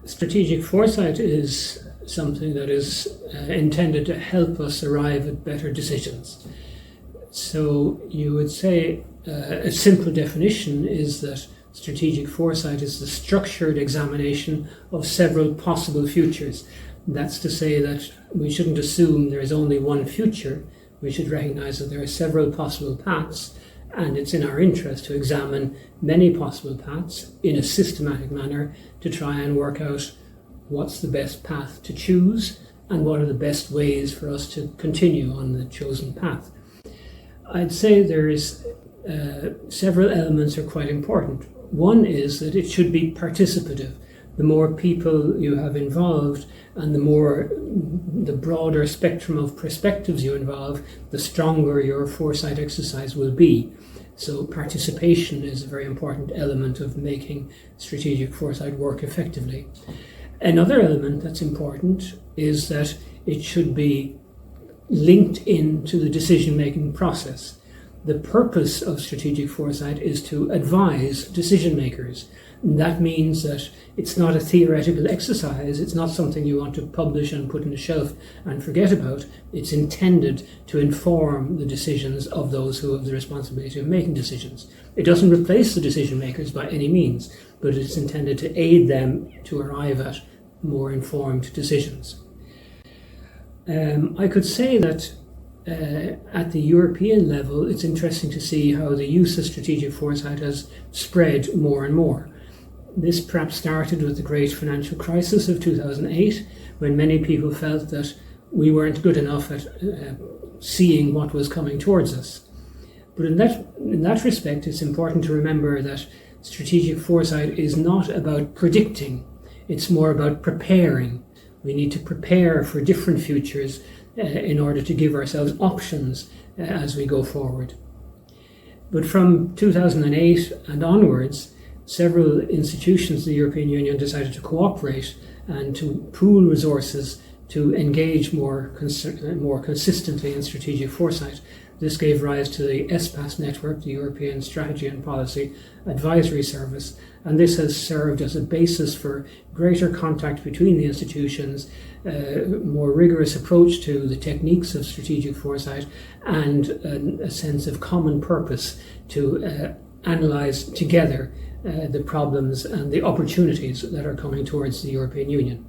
Strategic foresight is something that is intended to help us arrive at better decisions. So you would say a simple definition is that strategic foresight is the structured examination of several possible futures. That's to say that we shouldn't assume there is only one future. We should recognize that there are several possible paths, and it's in our interest to examine many possible paths in a systematic manner to try and work out what's the best path to choose and what are the best ways for us to continue on the chosen path. I'd say there is several elements are quite important. One is that it should be participative. The more people you have involved and the broader spectrum of perspectives you involve, the stronger your foresight exercise will be. So participation is a very important element of making strategic foresight work effectively. Another element that's important is that it should be linked into the decision-making process. The purpose of strategic foresight is to advise decision makers. And that means that it's not a theoretical exercise, it's not something you want to publish and put on a shelf and forget about. It's intended to inform the decisions of those who have the responsibility of making decisions. It doesn't replace the decision makers by any means, but it's intended to aid them to arrive at more informed decisions. I could say that at the European level, it's interesting to see how the use of strategic foresight has spread more and more. This perhaps started with the great financial crisis of 2008, when many people felt that we weren't good enough at seeing what was coming towards us. But in that respect, it's important to remember that strategic foresight is not about predicting, it's more about preparing. We need to prepare for different futures in order to give ourselves options as we go forward. But from 2008 and onwards, several institutions of the European Union decided to cooperate and to pool resources to engage more consistently in strategic foresight. This gave rise to the ESPAS network, the European Strategy and Policy Advisory Service, and this has served as a basis for greater contact between the institutions, more rigorous approach to the techniques of strategic foresight, and a sense of common purpose to analyse together the problems and the opportunities that are coming towards the European Union.